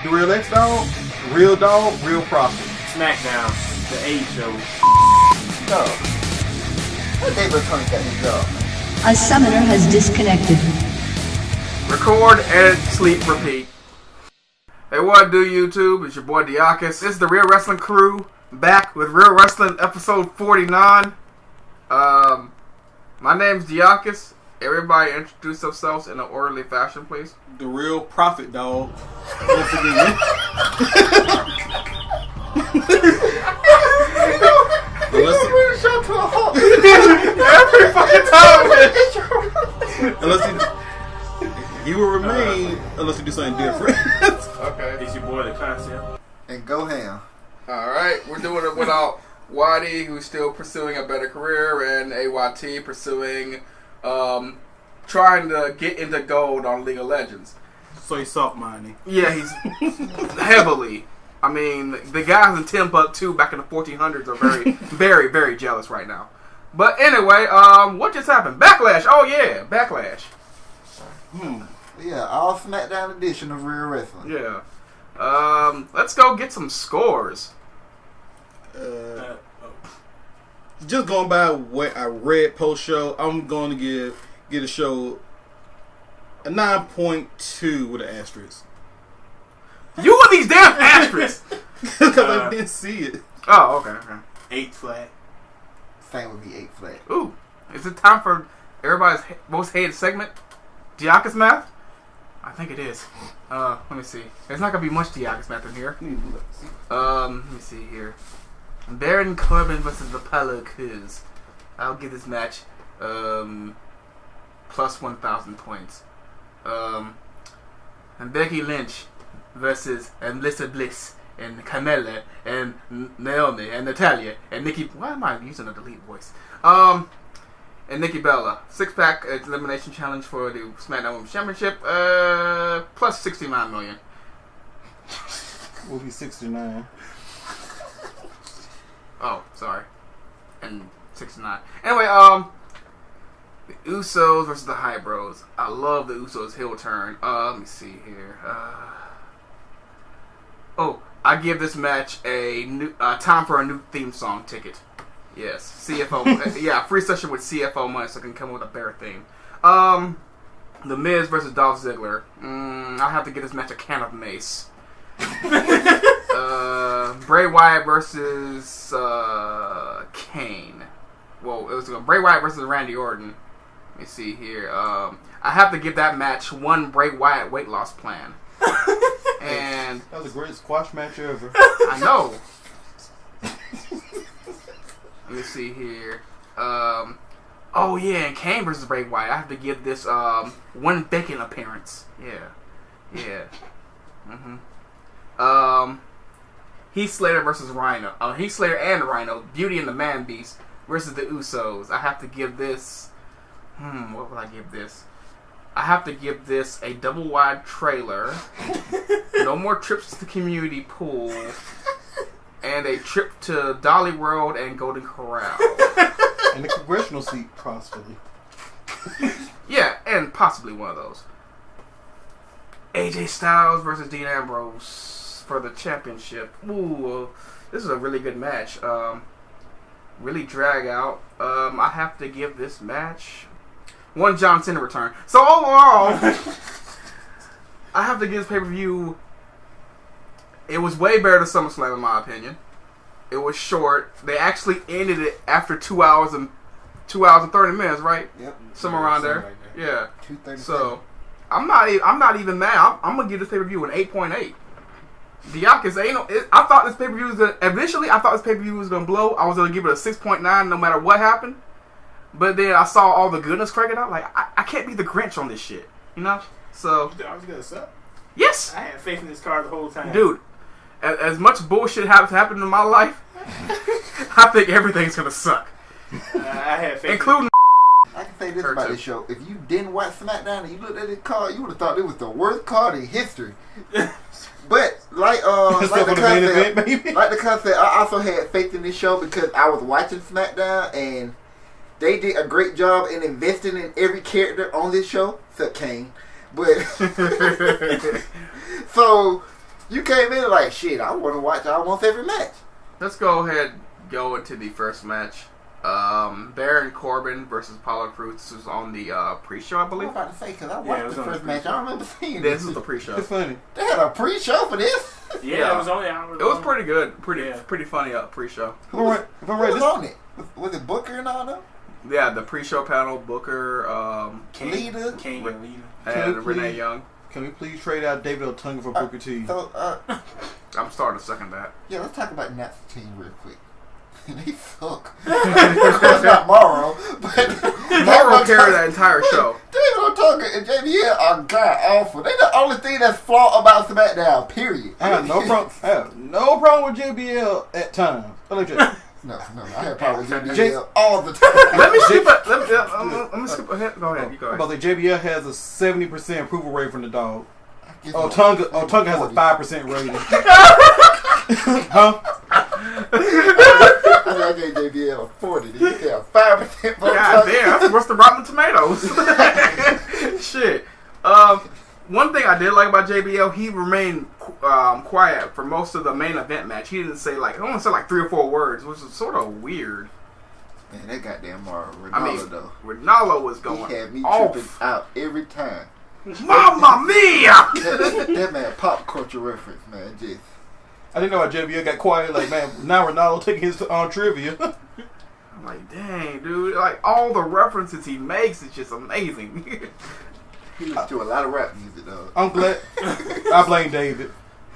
The Real X Dog, Real Dog, Real Profit. SmackDown, the A show. No. What David Tony got his job? A summoner has disconnected. Record, edit, sleep, repeat. Hey, what do YouTube? It's your boy Diakis. This is the Real Wrestling Crew back with Real Wrestling episode 49. My name's Diakis. Everybody introduce themselves in an orderly fashion, please. The Real Profit Dog. Don't forget me. Unless you will remain unless you do something different. Okay. It's your boy, the Concept. And go ham. Alright, we're doing it without Waddy, who's still pursuing a better career, and AYT pursuing, trying to get into gold on League of Legends. So he's salt mining. Yeah, he's heavily. I mean, the guys in Timbuktu back in the 1400s are very, very, very jealous right now. But anyway, what just happened? Backlash! Oh yeah, Backlash. Yeah, all SmackDown edition of Real Wrestling. Yeah. Let's go get some scores. Just going by what I read post show, I'm going to give a show a 9.2 with an asterisk. You and these damn asterisks! Because I didn't see it. Oh, okay. 8 flat. Same would be 8 flat. Ooh, is it time for everybody's most hated segment? Diakis math? I think it is. Let me see. There's not gonna be much Diakis math in here. Let me see here. Baron Corbin versus the Pelicans. I'll give this match plus 1,000 points. And Becky Lynch versus Melissa Bliss and Carmella and Naomi and Natalia and Nikki. Why am I using a delete voice? And Nikki Bella. 6-pack elimination challenge for the SmackDown Women's Championship. Plus 69 million. Will be 69. Oh, sorry. And 69. Anyway, the Usos versus the High Bros. I love the Usos heel turn. Let me see here. I give this match a new time for a new theme song ticket. Yes, CFO. Yeah, free session with CFO money, so I can come up with a better theme. The Miz versus Dolph Ziggler. I'll have to give this match a can of mace. Bray Wyatt versus Kane. Well, it was Bray Wyatt versus Randy Orton. Let me see here. I have to give that match one Bray Wyatt weight loss plan. And that was the greatest squash match ever. I know. Let me see here. Oh yeah, and Kane versus Bray Wyatt. I have to give this one Bacon appearance. Yeah. Heath Slater versus Rhino. Heath Slater and Rhino, Beauty and the Man Beast versus the Usos. I have to give this. What would I give this? I have to give this a double wide trailer. No more trips to the community pool. And a trip to Dolly World and Golden Corral. And the congressional seat, possibly. Yeah, and possibly one of those. AJ Styles versus Dean Ambrose for the championship. Ooh, this is a really good match. Really drag out. I have to give this match one John Cena return. So overall, I have to give this pay-per-view. It was way better than SummerSlam in my opinion. It was short. They actually ended it after 2 hours and 30 minutes, right? Yep. Somewhere around there. Right Yeah. 2:37. So I'm not even mad. I'm gonna give this pay-per-view an 8.8. Diakis, I thought this pay-per-view was gonna initially. I thought this pay-per-view was gonna blow. I was gonna give it a 6.9 no matter what happened. But then I saw all the goodness cranking out. Like I can't be the Grinch on this shit, you know. So I was gonna suck. yes, I had faith in this card the whole time. dude. As much bullshit has happened in my life, I think everything's gonna suck, I had faith. including. I can say this Her about too. this show. If you didn't watch SmackDown and you looked at this card, you would have thought it was the worst card in history. But like the concept, I also had faith in this show because I was watching SmackDown and they did a great job in investing in every character on this show, except Kane. But so You came in like, shit, I want to watch almost every match. Let's go ahead go into the first match. Baron Corbin versus Apollo Crews. This was on the pre-show, I I was believe. about to say, because I watched the first match. I don't remember seeing This is the pre-show. It's funny. They had a pre-show for this? Yeah, it was only an hour. It was pretty good. Pretty funny pre-show. If I'm right, Who was on it? Was it Booker and all them? Yeah, the pre-show panel, Booker, Lita? King and Lita. and Renee Young. Can we please trade out David Otunga for Booker T? So, I'm starting to second that. yeah, let's talk about Nat's team real quick. They suck. Of course, not Morrow, but Morrow carried that entire show. David Otunga and JBL are god awful. They the only thing that's flawed about SmackDown. Period. I have no problem with JBL at times. I like that. No, I have problems with JBL J- all the time. Let me skip it. Let me skip ahead. Go ahead. You go About ahead. the JBL has a 70% approval rate from the dog. Give him Otunga has a 40. 5% rating. Huh? I gave JBL a 40. Did you say a 5%? God damn, that's worse than Rotten Tomatoes. Shit. One thing I did like about JBL, he remained quiet for most of the main event match. He didn't say I only said 3 or 4 words, which is sort of weird. Man, that goddamn Ronaldo, I mean, though. Ronaldo was going He had me off. tripping out every time. Mamma mia! That man, pop culture reference, man. Just. I didn't know why JBL got quiet. Like, man, now Ronaldo taking his trivia. I'm like, dang, dude. All the references he makes is just amazing. He listens to a lot of rap music, though. I'm glad. I blame David.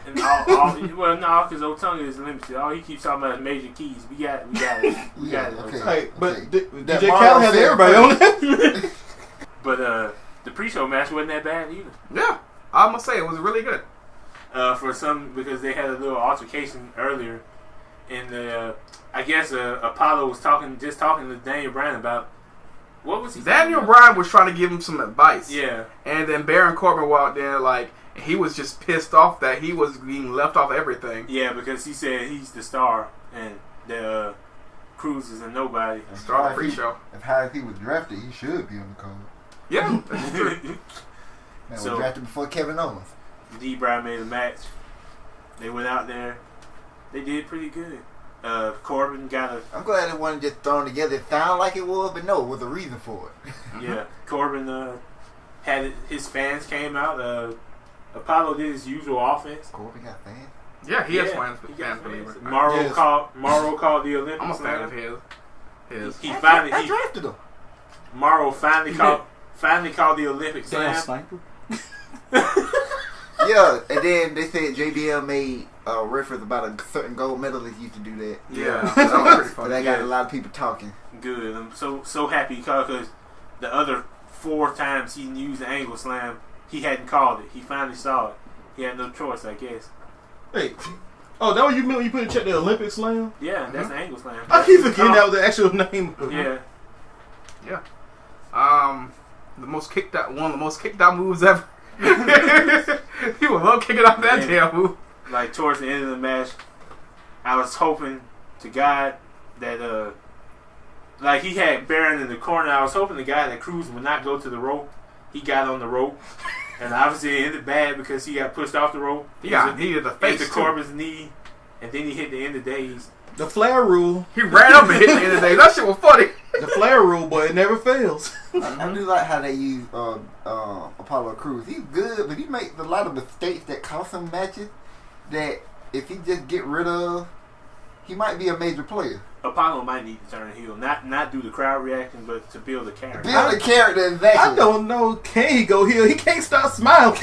And because Otunga is limited. All he keeps talking about is major keys. We got it. We got it. okay. Otunga. Hey, but Okay. That DJ Mario Khaled has said everybody on it. But the pre-show match wasn't that bad either. Yeah, I must say it was really good. Because they had a little altercation earlier, and I guess Apollo was talking to Daniel Bryan about what was he? Daniel Bryan was trying to give him some advice. Yeah, And then Baron Corbin walked in he was just pissed off that he was being left off everything. yeah, because he said he's the star and the Cruz is a nobody. Start the pre-show. If how he was drafted, he should be on the card. Yeah, that's true. Man, So- was drafted before Kevin Owens. D. Bryan made a match. They went out there. They did pretty good. Corbin got I'm glad it wasn't just thrown together. It sounded like it was, but no, it was a reason for it. yeah. Corbin had his fans came out. Apollo did his usual offense. Corbin got fans. Yeah, he has fans, he got believe it. Morrow Yes. called the Olympics. I'm a fan of his. He I finally drafted him. Morrow finally called the Olympic Damn slam. sniper. Yeah, and then they said JBL made a reference about a certain gold medalist used to do that. Yeah, that was pretty So funny. that got a lot of people talking. Good. I'm so happy because the other 4 times he used the angle slam, he hadn't called it. He finally saw it. He had no choice, I guess. Hey. Oh, that what you meant when you put in check the Olympic slam? Yeah, that's the angle slam. I keep forgetting that was the actual name. Yeah. One of the most kicked out moves ever. People love kicking out that Yeah. damn move. Like towards the end of the match, I was hoping to God that like he had Baron in the corner. I was hoping the guy that Cruz would not go to the rope. He got on the rope, and obviously it ended bad because he got pushed off the rope. He did the face to too. Corbin's knee, and then he hit the end of days. The Flair rule. He ran up and hit the end of the day. That shit was funny. The Flair rule, but it never fails. I do like how they use Apollo Crews. He's good, but he makes a lot of mistakes that cost him matches that if he just get rid of, he might be a major player. Apollo might need to turn heel, not do the crowd reaction, but to build a character. Build a character, exactly. I don't know. Can he go heel? He can't stop smiling.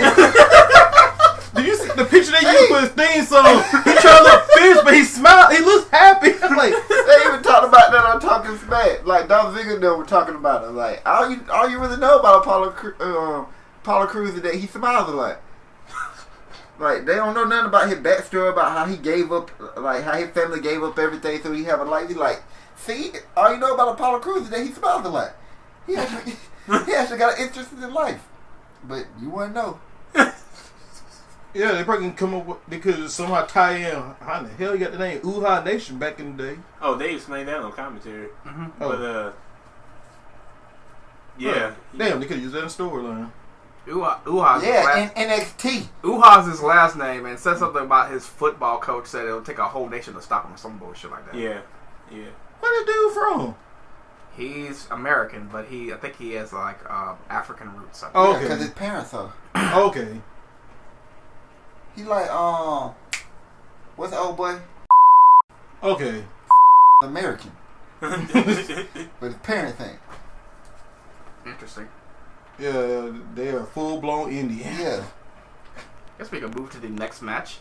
Do you see the picture they used for his theme song? He trying to look fierce, but he smiled. He looks happy. I'm like, They even talked about that on Talking Smack. Like Dolph Ziggler and them were talking about it. Like all you really know about Apollo Crews is that he smiles a lot. Like they don't know nothing about his backstory, about how he gave up, like how his family gave up everything so he have a life. He like, see, all you know about Apollo Crews is that he smiles a lot. He actually got an interest in his life, but you wouldn't know. yeah, they probably can come up with, they could somehow tie in. How the hell you got the name Uha Nation back in the day? Oh, they explained that on commentary. Mm-hmm. But yeah, Damn, they could use that in storyline. NXT. Uha's his last name, and said something about his football coach said it'll take a whole nation to stop him or some bullshit like that. Yeah. Where the dude from? He's American, but I think he has like African roots. Oh, okay. Because his parents are. Okay. He like what's the old boy? Okay. American. But his parents ain't. Interesting. Yeah, they are full blown Indian. Yeah. Guess we can move to the next match.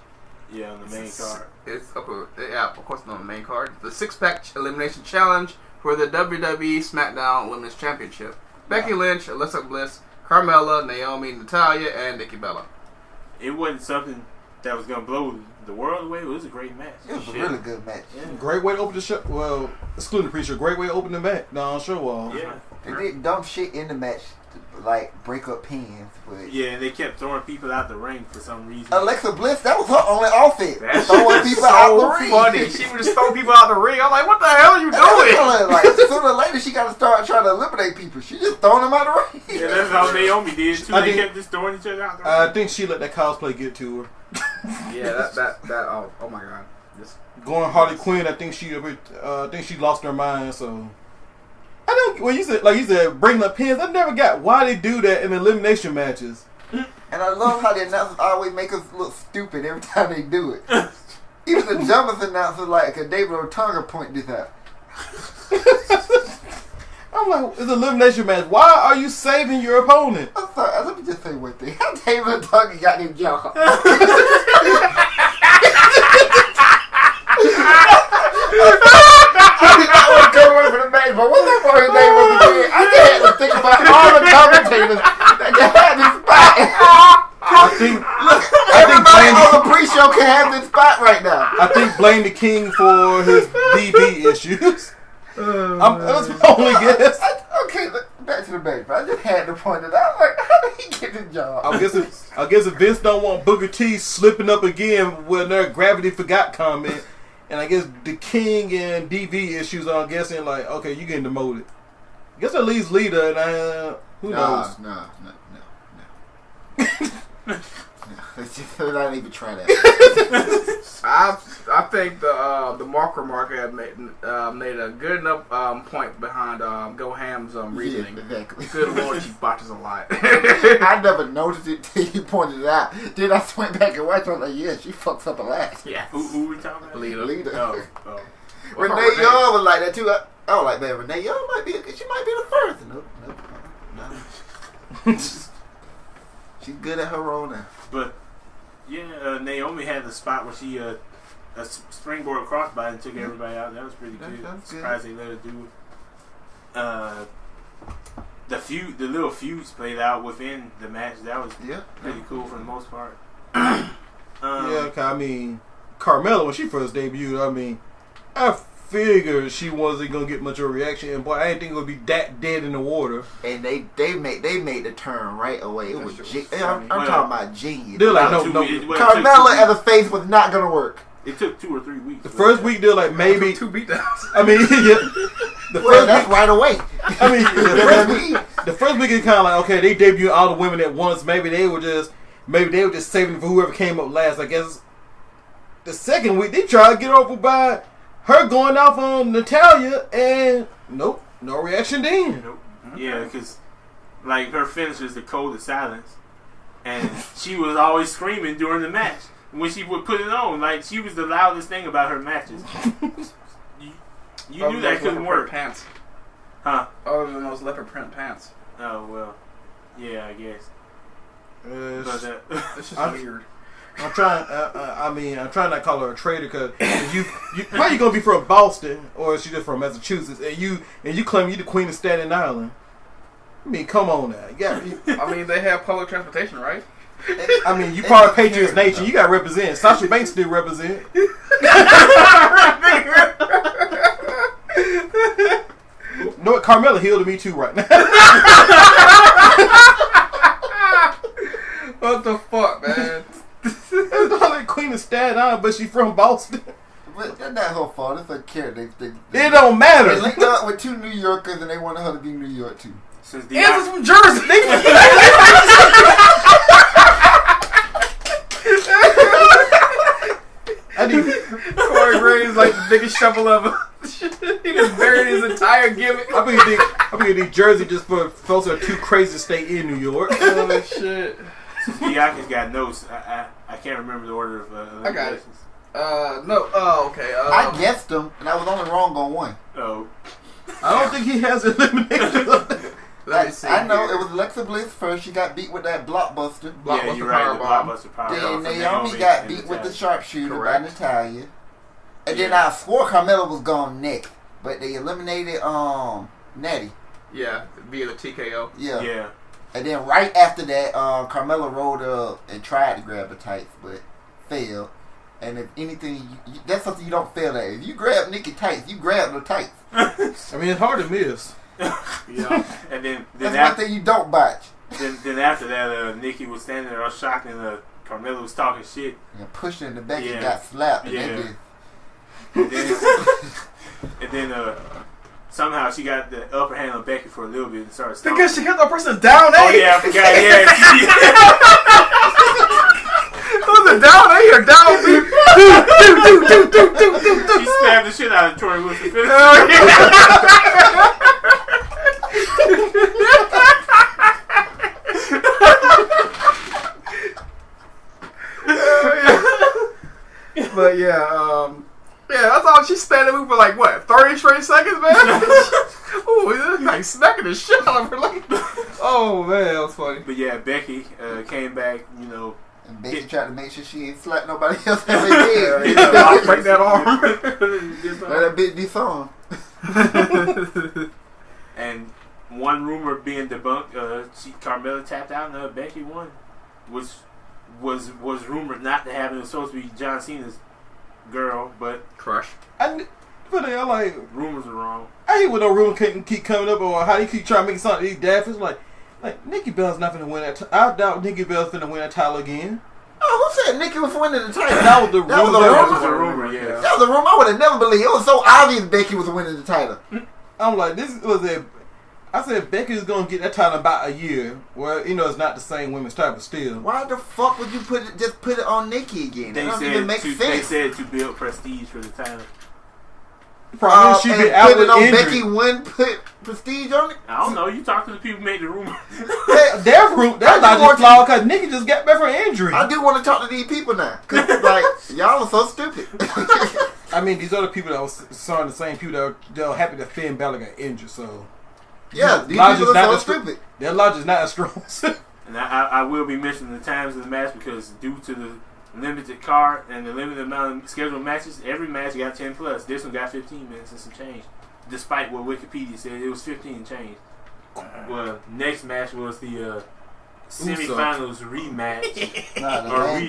Yeah, on the main card. It's up. Of course, on the main card. The 6-pack elimination challenge for the WWE SmackDown Women's Championship. Becky Lynch, Alexa Bliss, Carmella, Naomi, Natalya, and Nikki Bella. It wasn't something that was gonna blow the world away. It was a great match. It was a really good match. Yeah. Great way to open the show. Well, excluding the pre-show, great way to open the match. No, show off. Yeah. They did dumb shit in the match, like break up pins. But Yeah, they kept throwing people out the ring for some reason. Alexa Bliss, that was her only offense. That's Throwing people so out the ring. funny. She would just throw people out the ring. I'm like, what the hell are you doing? Like sooner or later, she got to start trying to eliminate people. She just throwing them out the ring. Yeah, that's how Naomi did too. They kept just throwing each other out the ring. I think she let that cosplay get to her. Yeah, that oh my god. Just Going Harley Quinn, I think she lost her mind. So I don't. When you said bring up pins, I never got why they do that in elimination matches. And I love how the announcers always make us look stupid every time they do it. Even the dumbest announcer, like David Otunga, point this out. I'm like, it's an elimination match. Why are you saving your opponent? I'm sorry, let me just say one thing. How David Otunga got his job? I did not want to come away from the match, but what that for his name was again? I just had to think about all the commentators that had this spot. Everybody on the pre-show can have this spot right now. I think blame the king for his DB issues. That's my only guess. Okay, back to the match. I just had to point it out. Like, how did he get the job? I guess if Vince don't want Booker T slipping up again with their gravity forgot comment, and I guess the king and DV issues, I'm guessing like, okay, you getting demoted. I guess at least leader, and who knows? No. Let's just not even try that. I think the marker had made a good enough point behind Go Ham's reasoning. Yeah, exactly. Good lord, she botches a lot. I never noticed it till you pointed it out. Then I went back and watched. I was like, yeah, she fucks up a lot. Yeah. Who we talking about? Leader. Oh. Renee Young was like that too. I was like, man, Renee Young might be the first. No. She's good at her role now. But yeah, Naomi had the spot where she a springboard crossbody and took everybody out. That was pretty good. Surprised they let her do the little feuds played out within the match. That was pretty cool for the most part. Yeah, I mean, Carmella when she first debuted, I mean, I figured she wasn't gonna get much of a reaction, and boy, I didn't think it would be that dead in the water. And they made the turn right away. It was I'm talking about genius. They're like, no. Carmella as a face was not gonna work. It took 2 or 3 weeks. The first week they're like maybe 2 beatdowns. I mean, yeah. That's right away. I mean, the first week is kind of like, okay, they debuted all the women at once. Maybe they were just saving for whoever came up last. I guess the second week they tried to get over by her going off on Natalya, and nope, no reaction then. Nope. Yeah, because like her finish is the code of silence, and she was always screaming during the match when she would put it on. Like she was the loudest thing about her matches. You knew that couldn't work. Pants. Huh? Other than those leopard print pants. Oh well, yeah, I guess. It's just weird. I'm trying. I'm trying not to call her a traitor because you how you gonna be from Boston or is she just from Massachusetts and you claim you the queen of Staten Island? I mean, come on now. I mean, they have public transportation, right? I mean, you part of Patriots Nation. You got to represent. Sasha Banks still represent. No, Carmella healed me too right now. What the fuck, man? That's the queen of Staten Island, but she from Boston. But that's not her fault. It's her character. It don't matter. They linked up with 2 New Yorkers and they wanted her to be New York too. Since This is from Jersey. couple of them. He just buried his entire gimmick. I mean, New Jersey just for folks that are too crazy to stay in New York. Oh shit. Bianca's got notes. I can't remember the order of I got it. No. Oh, okay. I guessed them, and I was only wrong on one. Oh. I don't think he has elimination. Let me see. I know it was Alexa Bliss first. She got beat with that blockbuster. Yeah, you're right. The blockbuster power. Then Naomi got beat with the sharpshooter by Natalya. And then I swore Carmella was gone next, but they eliminated Natty. Yeah, via the TKO. Yeah. And then right after that, Carmella rolled up and tried to grab the tights, but failed. And if anything, that's something you don't fail at. If you grab Nikki tights, you grab the tights. I mean, it's hard to miss. Yeah. And then that's one thing you don't botch. Then after that, Nikki was standing there all shocked, and Carmella was talking shit. And pushed her in the back and got slapped. And then somehow she got the upper hand on Becky for a little bit and started stomping. Because she hit the person down A. Oh yeah, I forgot. Yeah. Was it down A or down B? She stabbed the shit out of Tori Wilson. But that's all. She's standing there for like what, 30 straight seconds, man. Ooh, like smacking the shit out of her. Like, oh man, that was funny. But yeah, Becky came back. You know, and Becky tried to make sure she ain't slapped nobody else ever did. I'll break that arm. Let that bitch be song. And one rumor being debunked, Carmella tapped out and Becky won. Was rumored not to happen. It was supposed to be John Cena's girl, but Crush. But I like rumors are wrong. I hate when no rumor can keep coming up or how you keep trying to make something these daft. It's like Nikki Bell's not finna win that. I doubt Nikki Bell's finna win that title again. Oh, who said Nikki was winning the title? That was the rumor. That was a rumor. Yeah, that was a rumor. I would have never believed. It was so obvious Becky was winning the title. I'm like, this was a. I said Becky's gonna get that title in about a year. Well, it's not the same women's title, but still. Why the fuck would you put it on Nikki again? That doesn't even make sense. They said to build prestige for the title. Probably she been out with injury. Becky win put prestige on it. I don't know. You talk to the people who made the rumor. That's not just flawed because Nikki just got back from injury. I do want to talk to these people now because like y'all are so stupid. I mean, these other people that was the same people that are happy that Finn Balor got injured. So yeah, these people are so stupid. Their logic's not as strong. And I will be mentioning the times of the match because due to the limited card and the limited amount of scheduled matches, every match got 10 plus. This one got 15 minutes and some change. Despite what Wikipedia said, it was 15 and change. Well, next match was the semifinals rematch.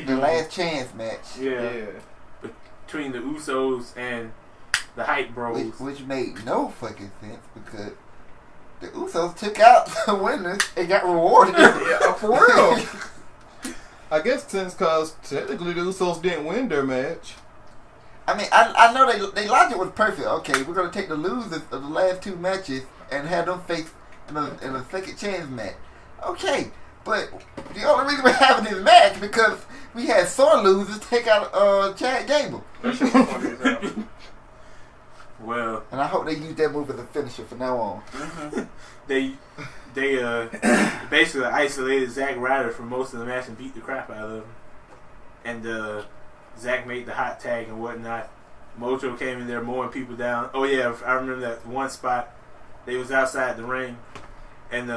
The last chance match. Yeah. Between the Usos and the Hype Bros. Which made no fucking sense because the Usos took out the winners and got rewarded. Yeah, for real. I guess since because technically the Usos didn't win their match. I mean, I know they logic was perfect. Okay, we're gonna take the losers of the last two matches and have them face in a second chance match. Okay, but the only reason we're having this match because we had sore losers take out Chad Gable. Well, and I hope they use that move as a finisher from now on. They basically isolated Zack Ryder for most of the match and beat the crap out of him. And Zack made the hot tag and whatnot. Mojo came in there mowing people down. Oh yeah, I remember that one spot. They was outside the ring, and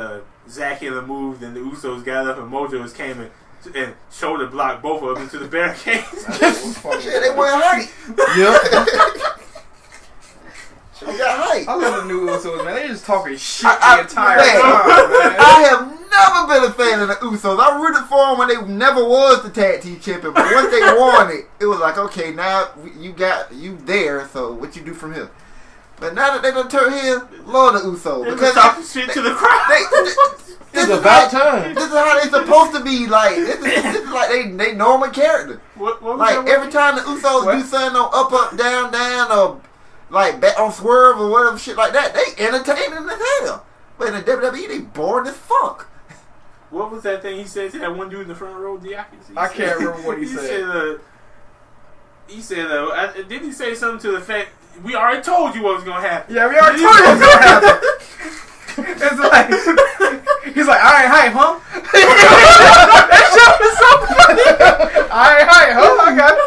Zack hit a move. Then the Usos got up and Mojo came and shoulder blocked both of them into the barricades. Yeah, they weren't height. Yep. She got height. I love the new Usos, man. They just talking shit the entire time, man. I have never been a fan of the Usos. I rooted for them when they never was the tag team champion, but once they won it, it was like, okay, now you there. So what you do from here? But now that they done turn here, Lord the Usos, because talking shit to the crowd. It's about time. This is how they supposed to be. Like this is like they normal character. What like every time the Usos do something on up, down, or like bet on swerve or whatever shit like that, they entertaining as hell. But in the WWE, they boring as fuck. What was that thing he said to that one dude in the front row? I can't remember what he said. He said, didn't he say something to the fact we already told you what was gonna happen. Yeah, we already told you what was gonna happen. It's like he's like, all right, hype, huh? That shit was so funny. All right, hype, huh? I got it.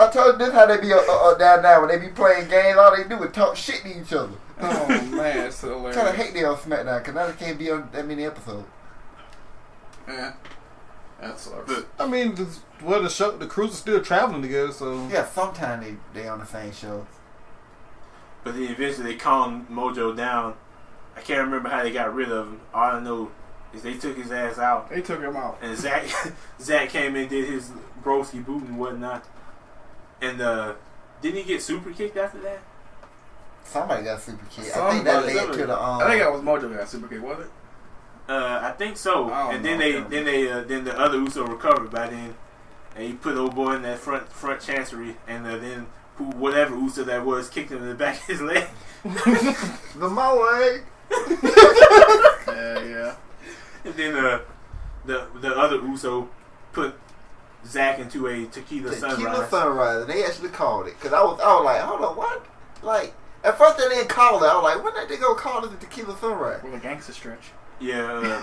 I told you this how they be down there when they be playing games. All they do is talk shit to each other. Oh man, it's so hilarious. Kind of hate they on SmackDown because now they can't be on that many episodes. Yeah, that sucks. But, I mean, the crews are still traveling together, so Yeah, sometimes they on the same show. but then eventually they calmed Mojo down. I can't remember how they got rid of him. All I know is they took his ass out. They took him out. And Zach came in, did his broski boot and whatnot. And didn't he get super kicked after that? Somebody got super kicked. I think that led to the I think that was Mojo that got super kick, was it? I think so. And then then the other Uso recovered by then, and he put old boy in that front chancery, and then whatever Uso that was kicked him in the back of his leg. my leg. Yeah. And then the other Uso put Zach into a tequila sunrise. They actually called it because I was like, hold on, what? Like at first they didn't call it. I was like, when did they go call it the tequila sunrise? With a gangster stretch. Yeah,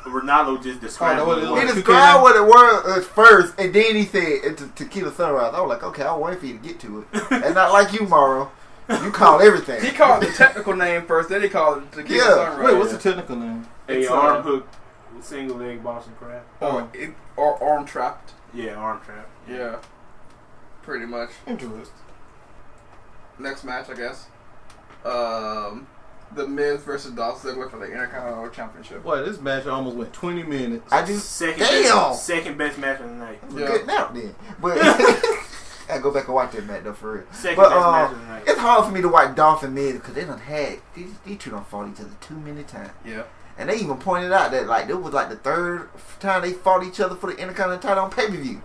Ronaldo just described what it was. He described what it was first, and then he said it's a tequila sunrise. I was like, okay, I'll wait for you to get to it. And not like you, Morrow. You call everything. He called the technical name first, then he called it tequila sunrise. Wait, what's the technical name? A arm hook, single leg Boston crab. Or arm trapped. Yeah, arm trap. Yeah. Pretty much. Interesting. Next match, I guess. The Miz versus Dolph Ziggler for the Intercontinental Championship. Boy, this match almost went 20 minutes. Second best match of the night. Yeah. Good nap then. But I go back and watch that match though for real. Second best match of the night. It's hard for me to watch Dolph and Miz because they done had these two done fought each other too many times. Yeah. And they even pointed out that like it was like the third time they fought each other for the Intercontinental title on pay-per-view.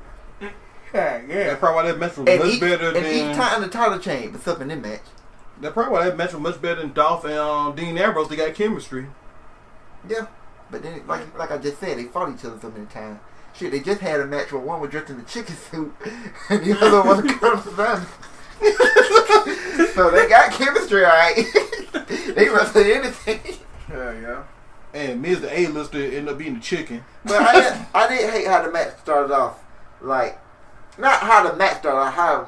Yeah. That's probably why that match was much better than... And each time the title change was up in that match. That's probably why that match was much better than Dolph and Dean Ambrose. They got chemistry. Yeah. But then, like I just said, they fought each other so many times. Shit, they just had a match where one was dressed in a chicken suit and the other one was Colonel Sanders. So they got chemistry, alright. They wrestle anything. Yeah. And Miz, the A-lister, ended up being the chicken. But I didn't hate how the match started off. Like, not how the match started off, how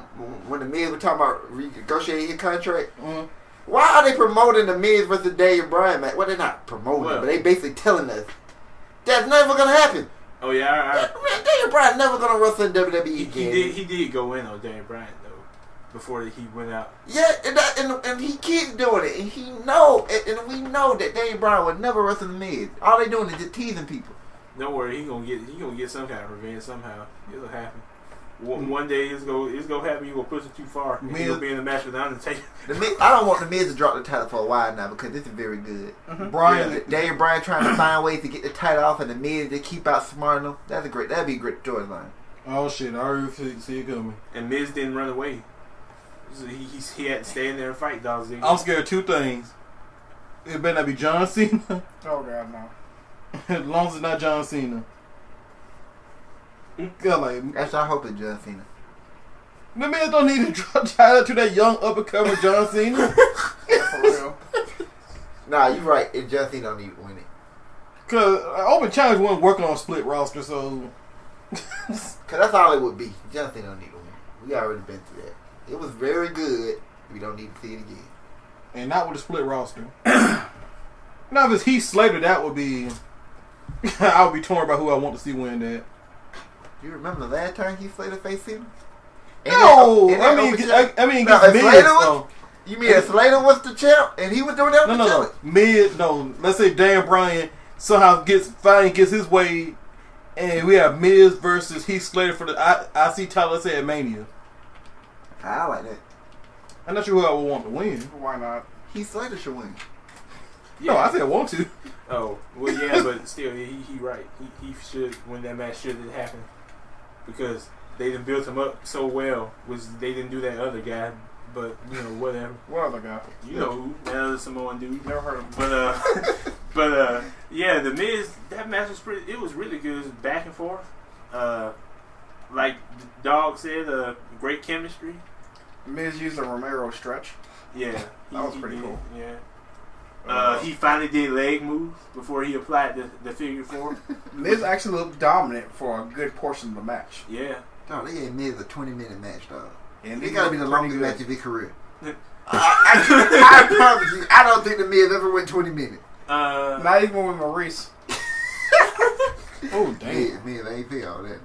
when the Miz were talking about renegotiating his contract. Mm-hmm. Why are they promoting the Miz versus Daniel Bryan match? Well, they're not promoting it, but they basically telling us that's never going to happen. Oh, yeah. Daniel Bryan never going to wrestle in WWE again. He did go in on Daniel Bryan, though, before he went out. Yeah, and he keeps doing it. And he know, and we know that Daniel Bryan would never wrestle the Miz. All they doing is just teasing people. Don't worry, he gonna get some kind of revenge somehow. It'll happen. One day it's gonna happen. You gonna push it too far. He's gonna be in the match with the Undertaker. I don't want the Miz to drop the title for a while now because this is very good. Mm-hmm. Daniel Bryan trying to find ways to get the title off, and the Miz to keep outsmarting him. That'd be a great storyline. Oh shit! I already see it coming. And Miz didn't run away. So he had to stay in there and fight Dolph Ziggler. I'm scared of two things. It better not be John Cena. Oh god, no. As long as it's not John Cena. God, like, Actually, I hope it's John Cena. the man don't need to drop title to that young up-and-coming John Cena. For real. Nah, you're right. It's John Cena don't need to win it. Because Open Challenge wasn't working on a split roster, so... Because that's all it would be. John Cena don't need to win it. We already been through that. It was very good. We don't need to see it again. And not with a split roster. Now, if it's Heath Slater, that would be... I would be torn about who I want to see win that. You remember the last time Heath Slater faced him? No! I mean, against Miz. You mean Slater was the champ and he was doing that? No. Miz, no. Let's say Dan Bryan somehow gets his way, and we have Miz versus Heath Slater for the IC title, let's say at Mania. I like that. I'm not sure who I would want to win. Why not? Heath Slater should win. Yeah. No, I said I want to. Oh, well, yeah, but still, he right. He should, when that match should have happened. Because they done built him up so well, which they didn't do that other guy, but, whatever. What other guy? You know who, that other Samoan dude. Never heard of him. But, yeah, the Miz, that match was it was really good. It was back and forth. Like the Dog said, great chemistry. Miz used a Romero stretch. Yeah, that was pretty cool. Yeah. He finally did leg moves before he applied the figure 4. Miz actually looked dominant for a good portion of the match. Yeah. Dog, they gave Miz a 20-minute match, dog. And it gotta be the longest match of his career. I promise you, I don't think the Miz ever went 20 minutes. Not even with Maurice. Oh, damn. Miz, I ain't pay all that,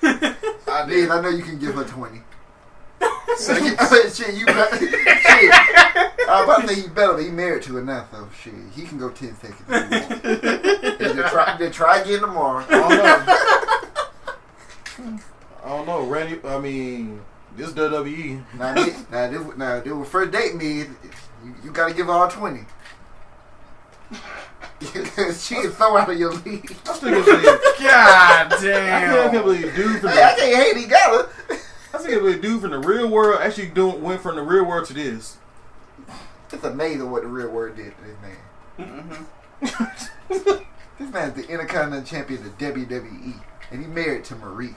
man. Miz, I know you can give her 20. Shit, you better. Shit. I was about to say he's better, but he married to her now, so shit, he can go 10 seconds if he wants. Then try again tomorrow. I don't know. Randy, I mean, this WWE. Now, this was first date, me. You gotta give her all 20. She is so out of your league. I still can't believe. God I damn. can't believe dude from Hey, I can't hate he got her. I still can't believe dude from the real world actually went from the real world to this. It's amazing what the real world did to this man. Mm-hmm. This man's the Intercontinental Champion of WWE, and he married to Maurice.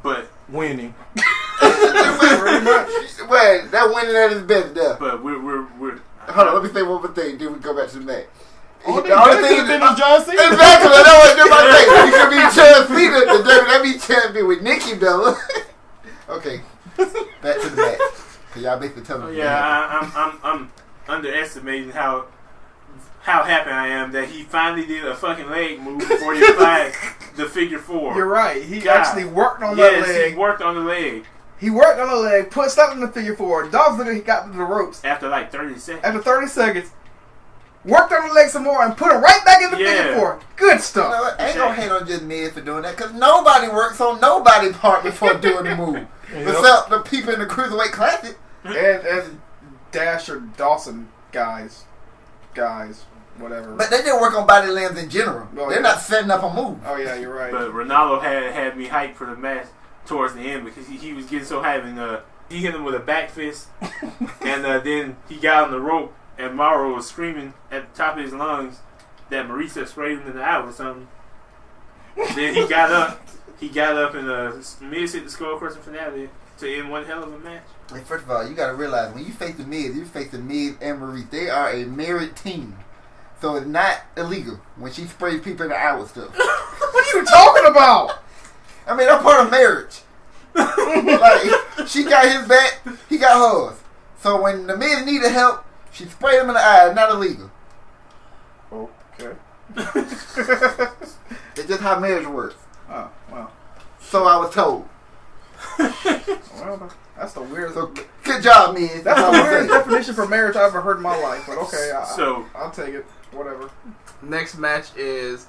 But winning. Pretty much. Well, that winning at his best there. But we're Hold on, let me say one more thing. Then we go back to the match. Oh, the only thing could have been John Cena. Exactly, that was my thing. He could be John Cena. The WWE champion with Nikki Bella. Okay, back to the match. Cause y'all basically telling me. I'm underestimating how happy I am that he finally did a fucking leg move before he applied the figure 4. You're right. He actually worked on that leg. Yes, he worked on the leg. He worked on the leg, put stuff in the figure 4. Dog's looking, he got to the ropes. After like 30 seconds. After 30 seconds, worked on the leg some more and put it right back in the figure 4. Good stuff. You know what? I ain't gonna hate on just Miz for doing that, because nobody works on nobody's part before doing the move. Except the people in the Cruiserweight Classic. And Dasher Dawson guys, whatever. But they didn't work on body limbs in general. Oh, They're not setting up a move. Oh yeah, you're right. But Ronaldo had me hyped for the match towards the end because he was getting so hyped, and he hit him with a back fist, and then he got on the rope, and Mauro was screaming at the top of his lungs that Maurice had sprayed him in the eye or something. Then he got up, and Miz hit the skull crushing finale to end one hell of a match. Like, first of all, you gotta realize when you face the Miz, you face the Miz and Maurice. They are a married team, so it's not illegal when she sprays people in the eye with stuff. What are you talking about? I mean, that's part of marriage. Like, she got his back, he got hers. So when the Miz needed help, she sprayed him in the eye. Not illegal. Okay. It's just how marriage works. Oh, wow. So I was told. Well, that's the weirdest. So, good job, Miz. That's the weirdest definition for marriage I've ever heard in my life. But okay, I'll take it. Whatever. Next match is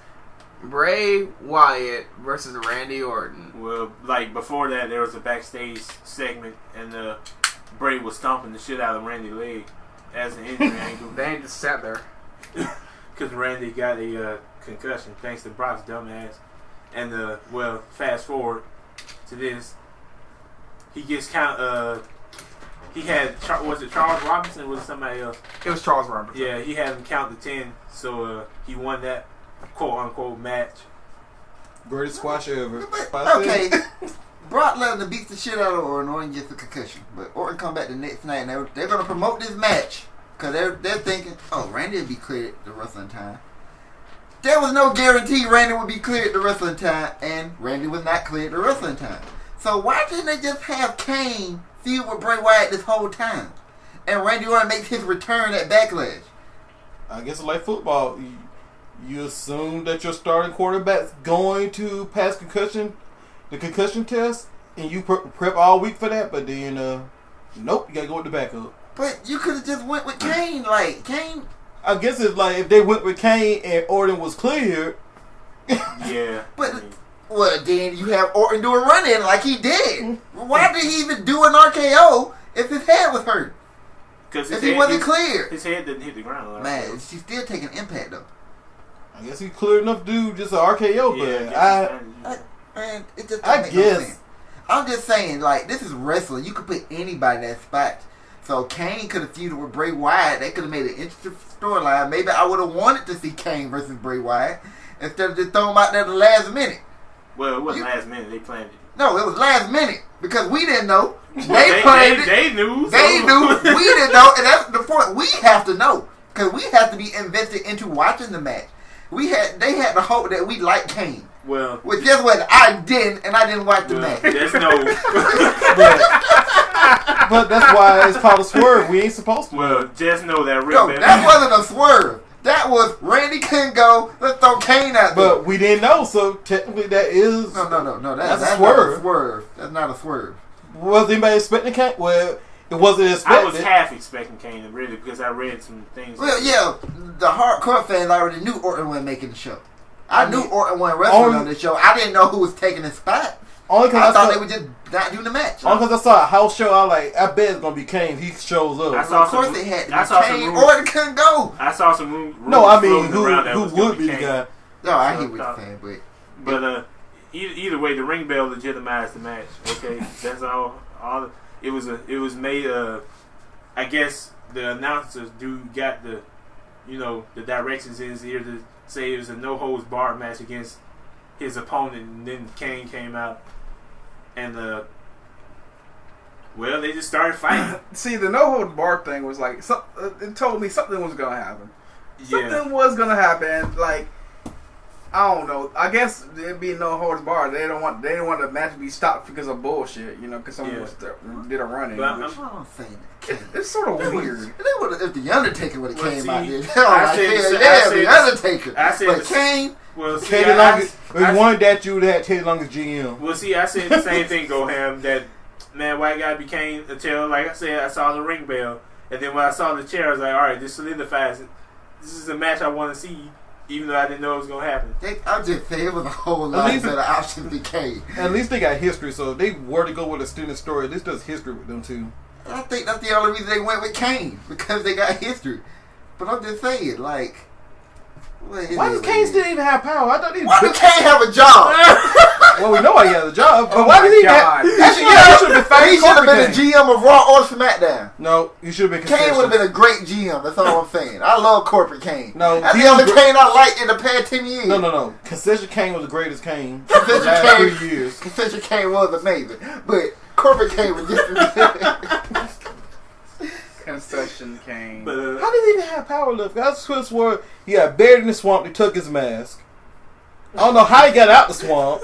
Bray Wyatt versus Randy Orton. Well, like before that, there was a backstage segment, and Bray was stomping the shit out of Randy's leg as an injury angle. They just sat there because Randy got a concussion thanks to Brock's dumbass. And fast forward to this, he gets he had was it Charles Robinson or was it somebody else? It was Charles Robinson. Yeah, he had him count to 10, so he won that quote unquote match. Greatest squash ever. Okay. Brock Lesnar beats the shit out of Orton. Orton gets a concussion, but Orton come back the next night and they're gonna promote this match because they're thinking, oh, Randy will be cleared the wrestling time. There was no guarantee Randy would be cleared the wrestling time, and Randy was not cleared the wrestling time. So why didn't they just have Kane feud with Bray Wyatt this whole time, and Randy Orton makes his return at Backlash? I guess like football, you assume that your starting quarterback's going to pass the concussion test, and you prep all week for that. But then, nope, you gotta go with the backup. But you could have just went with Kane, like Kane. I guess it's like if they went with Kane and Orton was cleared. Yeah. But well, then you have Orton do a run-in like he did. Why did he even do an RKO if his head was hurt? Because if he wasn't cleared. His head didn't hit the ground. Man, she's still taking impact though. I guess he's clear enough to do just an RKO, man, it just I make guess. no sense. I'm just saying, like, this is wrestling. You could put anybody in that spot. So Kane could have feuded with Bray Wyatt. They could have made an interesting storyline. Maybe I would have wanted to see Kane versus Bray Wyatt instead of just throwing him out there at the last minute. Well, it wasn't last minute. They planned it. No, it was last minute because we didn't know. They Played it. They knew. They knew. We didn't know, and that's the point. We have to know because we have to be invested into watching the match. They had to hope that we liked Kane. Well, which guess what? I didn't, and I didn't watch the match. There's no. but that's why it's called a swerve. We ain't supposed to. Well, just know that. No, that wasn't a swerve. That was Randy couldn't go. Let's throw Kane out there. But we didn't know, so technically that is no. That's a swerve. Not a swerve. That's not a swerve. Was anybody expecting Kane? Well, it wasn't expected. I was half expecting Kane, really, because I read some things. Well, yeah, the hardcore fans already knew Orton wasn't making the show. I knew Orton wasn't wrestling on the show. I didn't know who was taking his spot. Only because I thought they would just not do the match. Only because I saw a house show, I bet it's gonna be Kane. He shows up. Of course they had to be Kane. Orton couldn't go. I saw some rumors. No, I mean who would be the guy? No, I hear what you're saying, but either way, the ring bell legitimized the match. Okay, that's all. It was made. I guess the announcers got the directions in his ear to say it was a no holds barred match against his opponent, and then Kane came out, and they just started fighting. See, the no holds barred thing was like it told me something was gonna happen. Something was gonna happen. Like, I don't know. I guess there'd be no holds barred. They didn't want the match to be stopped because of bullshit. Because someone did a run in. It's sort of weird. If the Undertaker would have came out here, the Undertaker. But Kane. Well, see, Teddy Longest. If you wanted that, you would have had Teddy Longest GM. Well, see, I said the same thing, Goham. That man, white guy became until, like I said, I saw the ring bell, and then when I saw the chair, I was like, all right, this solidifies it. This is a match I want to see. Even though I didn't know it was going to happen. I'm just saying it was a whole lot better option than Kane. At least they got history, so if they were to go with a student story, at least there's history with them too. I think that's the only reason they went with Kane, because they got history. But I'm just saying, like... Why does Kane still even have power? I thought why does Kane have a job? Well, we know he has a job, but why does he have... He should have been a GM of Raw or SmackDown. No, he should have been Kane would have been a great GM, that's all I'm saying. I love corporate Kane. No, that's the only Kane I liked in the past 10 years. No. Concession Kane was the greatest Kane. Concession Kane was amazing. But corporate Kane was just... Concession Kane. How did he even have power left? I swear he got buried in the swamp. They took his mask. I don't know how he got out the swamp.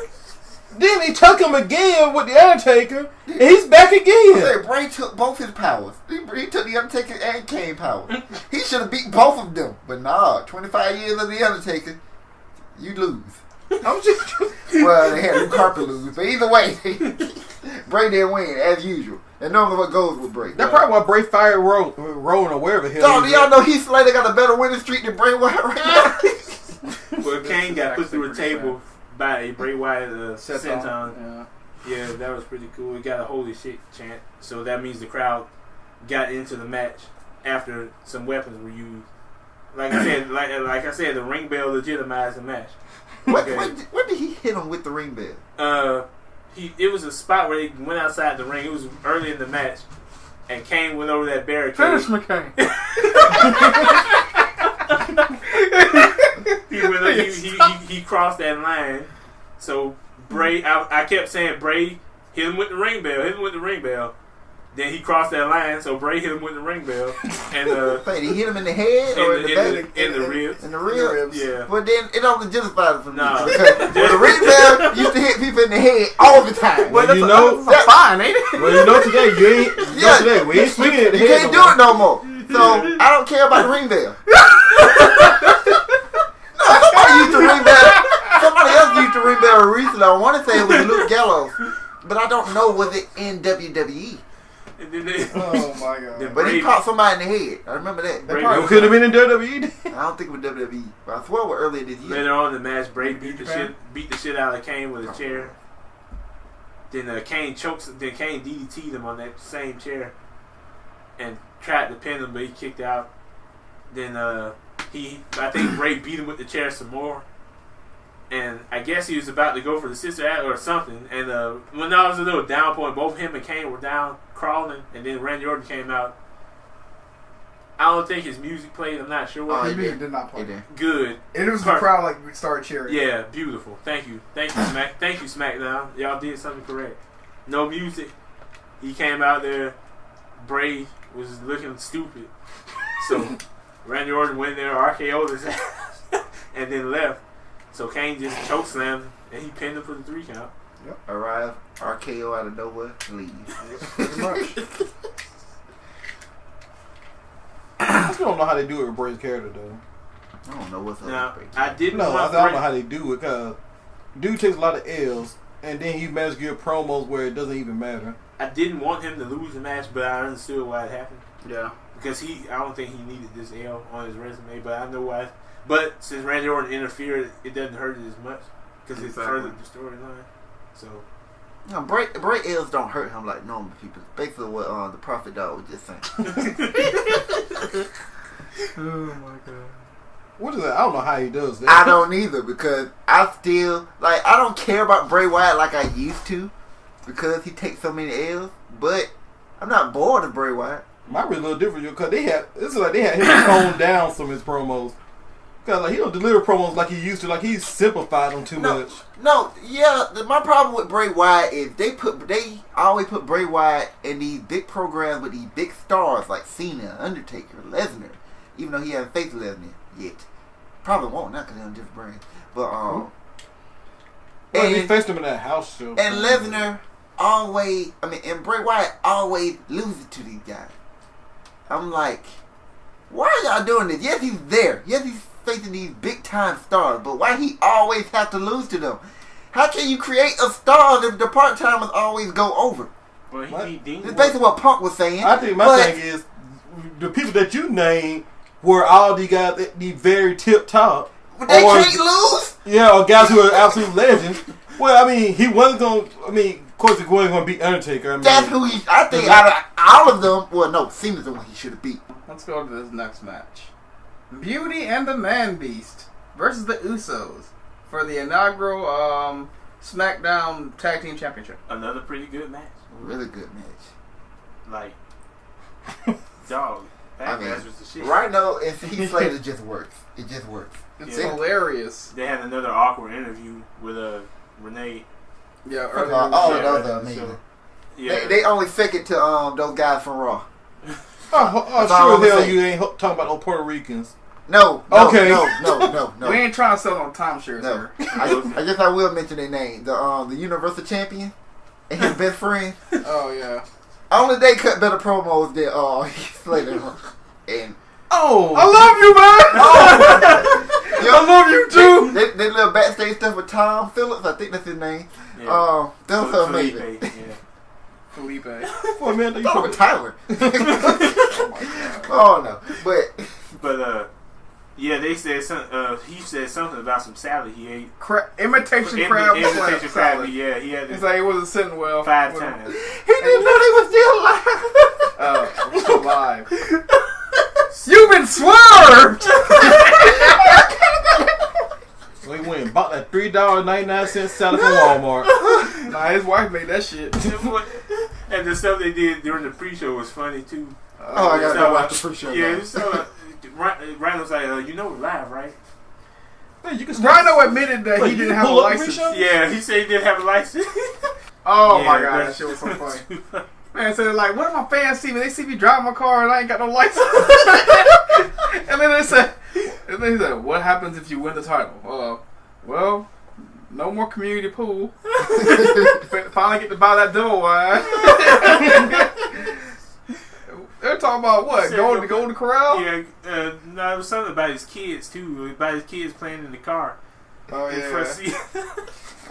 Then he took him again with the Undertaker, and he's back again. Bray took both his powers. He took the Undertaker and Kane power. He should have beat both of them. But nah, 25 years of the Undertaker, you lose. Well, they had Luke Harper lose, but either way, Bray didn't win as usual. And normally what goes with Bray. That's probably why Bray fired Rowan or wherever the hell. Dog, do y'all know Heath Slater got a better winning streak than Bray Wyatt right now? Well, Kane got put through a table by a Bray Wyatt senton. Yeah, that was pretty cool. He got a holy shit chant. So that means the crowd got into the match after some weapons were used. Like I said, the ring bell legitimized the match. What did he hit him with the ring bell? It was a spot where they went outside the ring. It was early in the match, and Kane went over that barricade. Finish McCain. He crossed that line. So Bray, I kept saying Bray hit him with the ring bell. Then he crossed that line, so Bray hit him with the ring bell. And wait, he hit him in the head or in the back? In the ribs. In the ribs? Yeah. But then it don't justify it for me. No. Because the ring bell used to hit people in the head all the time. Well, that's fine, ain't it? Well, today you ain't. Today we ain't swinging at the head. You can't do it no more. So I don't care about the ring bell. Somebody used the ring bell. Somebody else used the ring bell recently. I want to say it was Luke Gallows, but I don't know was it in WWE. Oh my god! But he popped somebody in the head. I remember that. It could have been in WWE. I don't think it was WWE. But I swear it was earlier this year. Later on in the match, Bray beat the shit out of Kane with a chair. Then Kane DDT'd him on that same chair and tried to pin him, but he kicked out. Then I think Bray beat him with the chair some more. And I guess he was about to go for the sister act or something. And when that was a little down point, both him and Kane were down crawling. And then Randy Orton came out. I don't think his music played. I'm not sure. His music did not play. Good. And it was the crowd like started cheering. Yeah, beautiful. Thank you, Thank you, SmackDown. Y'all did something correct. No music. He came out there. Bray was looking stupid. So Randy Orton went there, RKO'd his ass, and then left. So Kane just chokeslammed and he pinned him for the 3 count. Yep. Arrive, RKO out of nowhere, leave. Pretty much. I still don't know how they do it with Bray's character though. I don't know what's up. Now, with I didn't. No, I don't know how they do it because dude takes a lot of L's and then he manages to give promos where it doesn't even matter. I didn't want him to lose the match, but I understood why it happened. Yeah. Because I don't think he needed this L on his resume, but I know why. But since Randy Orton interfered, it doesn't hurt it as much because it furthered the storyline. So, no, Bray L's don't hurt him like normal people. Basically, what the Prophet Dog was just saying. Oh my god. What is that? I don't know how he does that. I don't either because I still I don't care about Bray Wyatt like I used to because he takes so many L's. But I'm not bored of Bray Wyatt. Mine was a little different because they had him tone down some of his promos. Cause he don't deliver promos like he used to. Like he simplified them too much. No, yeah. My problem with Bray Wyatt is they always put Bray Wyatt in these big programs with these big stars like Cena, Undertaker, Lesnar. Even though he hasn't faced Lesnar yet, probably won't now because he's just Bray. But well, he faced him in that house show. And Lesnar and Bray Wyatt always loses to these guys. I'm like, why are y'all doing this? Yes, he's there. Yes, he's facing these big time stars, but why he always have to lose to them? How can you create a star if the part timers always go over? Well, he beat Dean. That's basically what Punk was saying. I think my thing is the people that you named were all the guys at the very tip top. But they can't lose. Yeah, or guys who are absolute legends. Well, I mean, he wasn't going. I mean, of course, he wasn't going to beat Undertaker. I mean, that's who he. I think out of all of them, well, no, Cena's the one he should have beat. Let's go to this next match. Beauty and the Man Beast versus the Usos for the inaugural SmackDown Tag Team Championship. Another pretty good match. Really good match. Like, dog. Backlash was the shit. Rhino and Heath Slater just works. It just works. It's hilarious. They had another awkward interview with Renee. Yeah, that was amazing. So, yeah. They only second to those guys from Raw. Oh, sure as hell you ain't talking about no Puerto Ricans. No. Okay. No. We ain't trying to sell on timeshares here. I guess I will mention their name. The Universal Champion and his best friend. Oh yeah. Only they cut better promos than Heath Slater. And I love you, man. I love you too. They little backstage stuff with Tom Phillips. I think that's his name. Yeah. That was so amazing. Felipe. For a minute, you talking about Tyler. Oh my god. Oh no, but yeah, they said he said something about some salad he ate. Imitation crab. Imitation crab. Yeah, he had. It's like it wasn't sitting well. 5 times. He didn't know they was still alive. I'm still alive. You've been swerved. So he went and bought that $3.99 salad from Walmart. Nah, his wife made that shit. And the stuff they did during the pre-show was funny too. I gotta watch the pre-show. Yeah, so Rhino's like, you know we're live, right? Man, you can Rhino admitted that he didn't have a license. Yeah, he said he didn't have a license. Oh my god, that shit was so funny. Man said like, what if my fans see me? They see me driving my car and I ain't got no license. And then he said, what happens if you win the title? Well, no more community pool. Finally get to buy that double wine. They're talking about what? Going to Golden Corral? Yeah, no, it was something about his kids too. About his kids playing in the car. Oh yeah.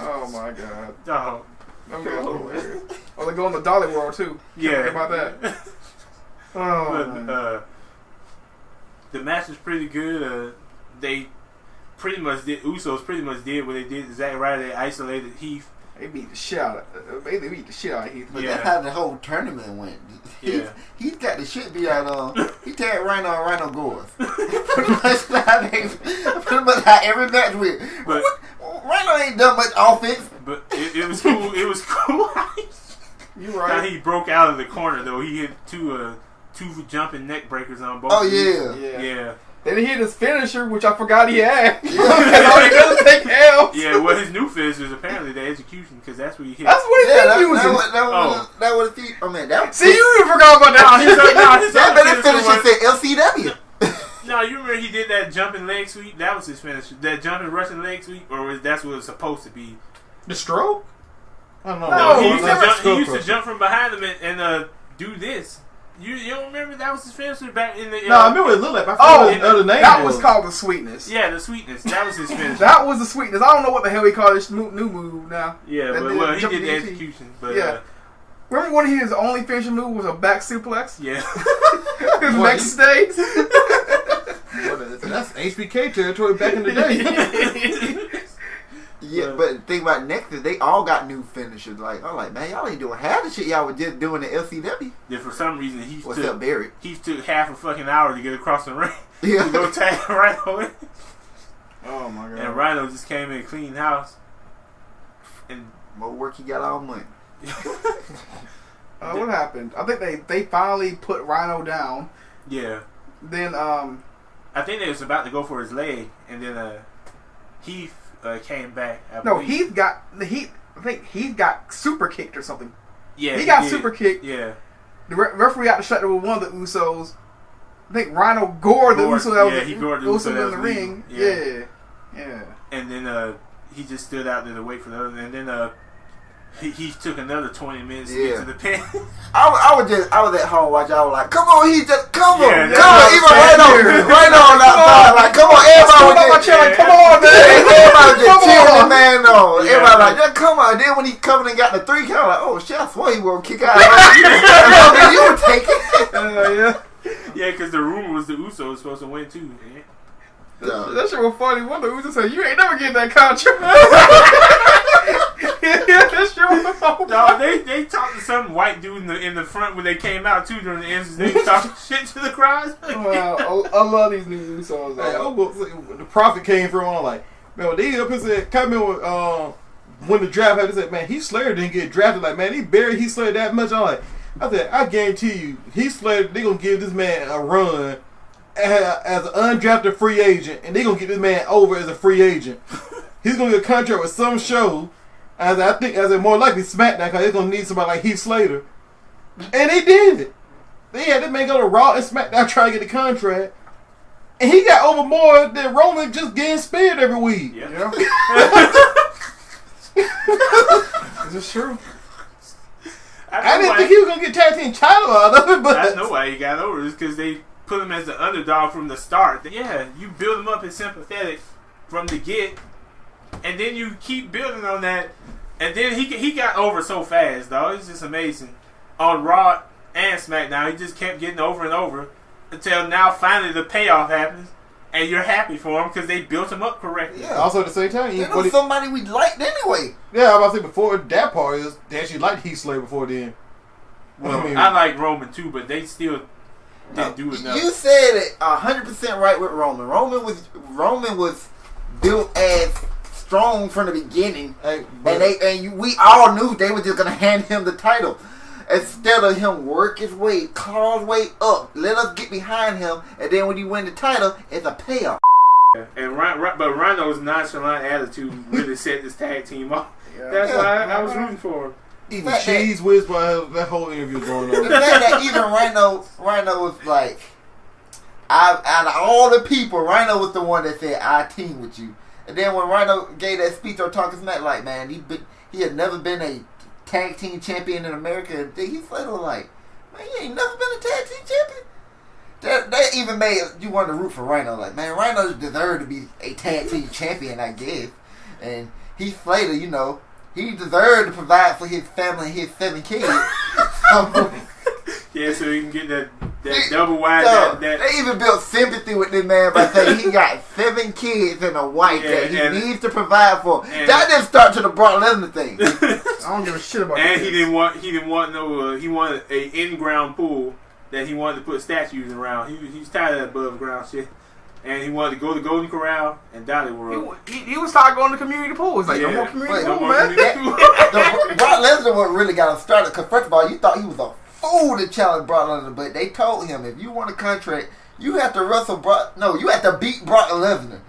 Oh my god. Oh. Oh, they go in the Dolly World too. Yeah. About that. Oh. But, the match was pretty good. They pretty much did. Usos pretty much did what they did to Zack Ryder. They isolated Heath. They beat the shit out of Heath. But that's how the whole tournament went. Yeah. He's got the shit beat out of him. He tagged Rhino and Rhino goes. Pretty much how every match went. But Rhino ain't done much offense. But it was cool. It was cool. You right. How he broke out of the corner though. He hit two 2 jumping neck breakers on both. Oh yeah. Yeah. Then he hit his finisher, which I forgot he had. Because all he does is take L's. Yeah, well, his new finisher is apparently the execution, because that's what he hit. That's what he's been using. That was he. I mean, that. See, you even forgot about that. That finisher said LCW. No, you remember he did that jumping leg sweep? That was his finisher. That jumping Russian leg sweep, or that's what it was supposed to be. The stroke? I don't know. No, he used to jump from behind him and do this. You don't remember that was his finisher back in the... No, I remember what it looked like. That was called the sweetness. Yeah, the sweetness. That was his finisher. That was the sweetness. I don't know what the hell he called this new move now. Yeah, but he did the execution. But, yeah. Remember when his only finishing move was a back suplex? Yeah. His next day? That's HBK territory back in the day. Yeah, but the thing about next is they all got new finishers. Like, I'm like, man, y'all ain't doing half the shit y'all were just doing in LCW. Yeah, for some reason he took half a fucking hour to get across the ring. Yeah. To go tag Rhino in. Oh my god. And Rhino just came in and cleaned house. And more work, he got all money. What happened? I think they finally put Rhino down. Yeah. Then I think they was about to go for his leg, and then Heath came back. I think Heath got super kicked or something. Yeah, he got super kicked. Yeah. The referee got distracted with one of the Usos. I think Rhino gored the Uso that was he gored the Uso in the ring. Yeah. And then he just stood out there to wait for the other, and then he took another 20 minutes to get to the pin. I was at home watching. I was like, come on, even Rhino outside, like, come on, everybody was just, come on, man, everybody was just cheering, man, no, everybody like, just come on. And then when he coming and got the 3 count, like, oh shit, I swear he won't kick out. You were taking. Yeah, because the rumor was the Uso was supposed to win too. Man. That shit was funny. One of the Usos said, "You ain't never getting that contract." That shit was so no, they talked to some white dude in the front when they came out too during the entrance. They talking shit to the crowd. Wow, I love these new Usos. Hey, the Prophet came from. I'm like, man, when they up and said, come in with, when the draft happened, they said, man, Heath Slater didn't get drafted. Like, man, he buried Heath Slater that much. I'm like, I guarantee you, Heath Slater, they gonna give this man a run as an undrafted free agent, and they gonna get this man over as a free agent. He's gonna get a contract with some show, as I think, as a more likely SmackDown, because they're gonna need somebody like Heath Slater, and they did it. They had this man go to Raw and SmackDown trying to get the contract, and he got over more than Roman just getting speared every week. Yeah. Is this true? I didn't think he was gonna get tag team title out of it, but I know why he got over. It's because they put him as the underdog from the start. Yeah, you build him up as sympathetic from the get, and then you keep building on that, and then he got over so fast, dog. It's just amazing. On Raw and SmackDown, he just kept getting over and over until now. Finally, the payoff happens, and you're happy for him because they built him up correctly. Yeah. Also at the same time, He was somebody we liked anyway. Yeah, I was about to say before that part is they actually liked Heath Slater before then. Well, I like Roman too, but they still didn't do enough. You said it 100% right with Roman. Roman was built as strong from the beginning, we all knew they were just gonna hand him the title instead of him work his way, claw his way up. Let us get behind him, and then when you win the title, it's a payoff. And but Rhino's nonchalant attitude really set this tag team off. Yeah. That's why I was rooting for him. Eating cheese whiz while that whole interview was going on. The fact that even Rhino was like, out of all the people, Rhino was the one that said, "I team with you." And then when Rhino gave that speech or talking smack, like, man, he had never been a tag team champion in America. He's like, man, you ain't never been a tag team champion. That even made you want to root for Rhino. Like, man, Rhino deserved to be a tag team champion, I guess. And Heath Slater, he deserved to provide for his family and his 7 kids. Yeah, so he can get that double wide. They even built sympathy with this man by saying he got 7 kids and a wife that he needs to provide for. That didn't start to the Brock Lesnar thing. I don't give a shit about that. And he didn't want no. He wanted a in-ground pool that he wanted to put statues around. He's tired of that above ground shit. And he wanted to go to Golden Corral and Dolly World. He was tired going to community pool. It's like, no more community pool, man. Brock Lesnar what really got him started. Because first of all, you thought he was a fool to challenge Brock Lesnar, but they told him if you want a contract, you have to wrestle Brock. No, you have to beat Brock Lesnar.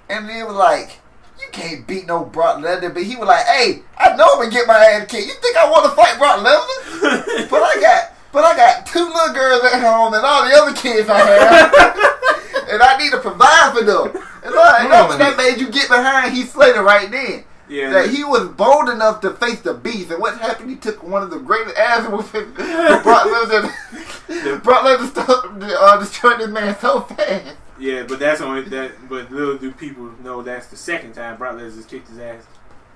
And he was like, you can't beat no Brock Lesnar. But he was like, hey, I know I'm gonna get my ass kicked. You think I want to fight Brock Lesnar? but I got 2 little girls at home and all the other kids I have, and I need to provide for them. And that made you get behind Heath Slater right then. Yeah, that he was bold enough to face the beast. And what happened? He took one of the greatest ass whoopings Brock Lesnar. Brock Lesnar destroyed this man so fast. Yeah, but that's only that. But little do people know that's the second time Brock Lesnar kicked his ass.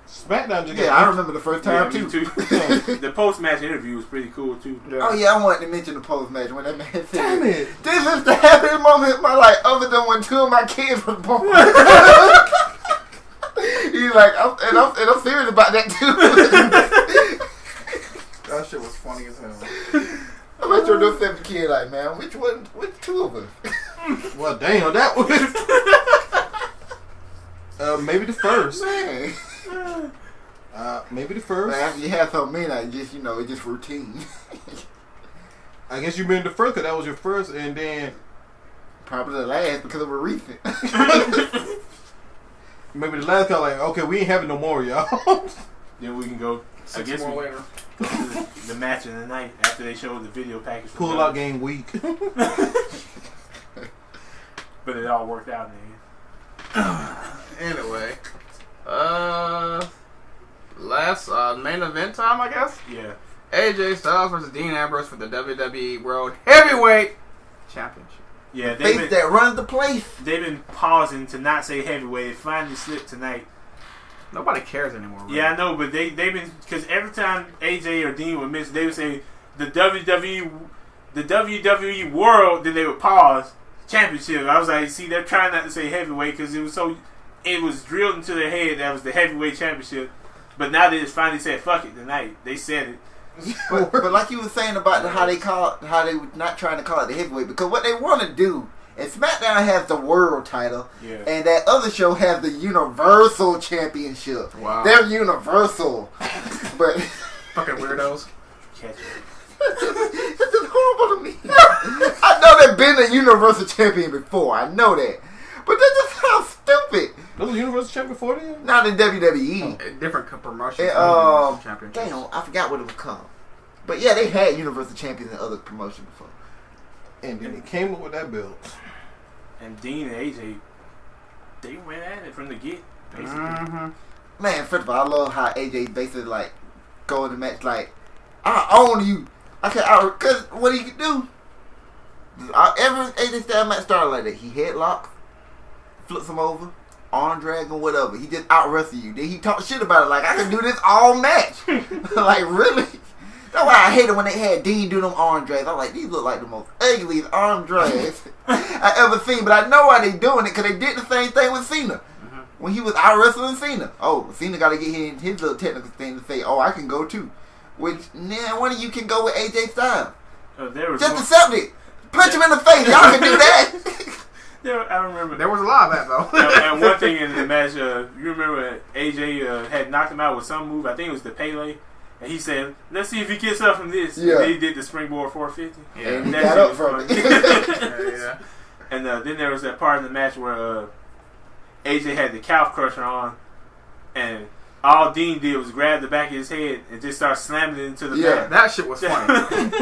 SmackDown just I remember the first time too. The post-match interview was pretty cool too. Yeah. Oh yeah, I wanted to mention the post-match when that man said, "Damn it, this is the happiest moment of my life, other than when 2 of my kids were born." He's like, I'm serious about that too. That shit was funny as hell. I bet your little 7 kid like, man, which 2 of us? Well, damn, that was maybe the first. Man. Maybe the first. Man, after you have so many, it's just routine. I guess you mean the first because that was your first, and then probably the last because of a recent. Maybe the last guy like, okay, we ain't having no more, y'all. Then we can go. 6 more later. The match of the night after they showed the video package. Pull out game week. But it all worked out in the end. Anyway, last main event time, I guess. Yeah. AJ Styles versus Dean Ambrose for the WWE World Heavyweight Championship. Yeah, face that runs the place. They've been pausing to not say heavyweight. It finally slipped tonight. Nobody cares anymore. Really. Yeah, I know, but they've been, because every time AJ or Dean would miss, they would say the WWE World, then they would pause championship. I was like, see, they're trying not to say heavyweight because it was drilled into their head that was the heavyweight championship. But now they just finally said fuck it tonight. They said it. but like you were saying about how they were not trying to call it the heavyweight, because what they want to do, and SmackDown has the world title, and that other show has the Universal Championship. Wow, they're universal, but fucking weirdos. Catch it. It's just horrible to me. I know they've been a Universal Champion before. I know that, but that just sounds stupid. Those were Universal Champion before then? Not in WWE. Different promotions. Damn, I forgot what it was called. But yeah, they had Universal Champions in other promotions before. And then they came up with that belt. And Dean and AJ, they went at it from the get, basically. Mm-hmm. Man, first of all, I love how AJ basically like go in the match like, I own you. Because what he could do, every AJ style match started like that. He headlocks, flips him over, arm drag or whatever. He just out wrestle you. Then he talk shit about it like, I can do this all match. Like, really? That's why I hate it when they had Dean do them arm drags. I'm like, these look like the most ugliest arm drags I ever seen. But I know why they doing it, because they did the same thing with Cena. When he was out wrestling Cena. Oh, Cena got to get his little technical thing to say, oh, I can go too. Which, one of you can go with AJ Styles. Just accept it. Punch him in the face. Y'all can do that. I remember. There was a lot of that, though. And one thing in the match, you remember AJ had knocked him out with some move. I think it was the Pele. And he said, let's see if he gets up from this. Yeah. And then he did the springboard 450. Yeah. And he got up from it. Yeah. And then there was that part in the match where AJ had the calf crusher on. And all Dean did was grab the back of his head and just start slamming it into the back. That shit was funny.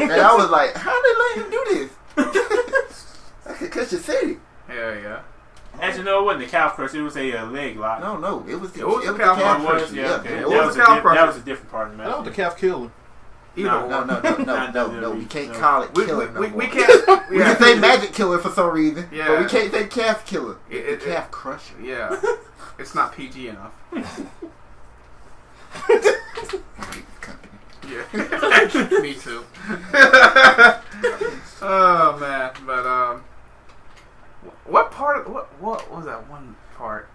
And I was like, how they let him do this? I could catch your city. Yeah. Actually, no, it wasn't the calf crusher. It was a leg lock. No, it was the calf crusher. Yeah, okay. It was the calf crusher. That was a different part of the match. That was the calf killer. No. We can't call it killer no more. We can't. We can say magic killer for some reason. Yeah. But we can't say calf killer. It's calf crusher. Yeah. It's not PG enough. Yeah. Me too. Oh man, but what part? What was that one part?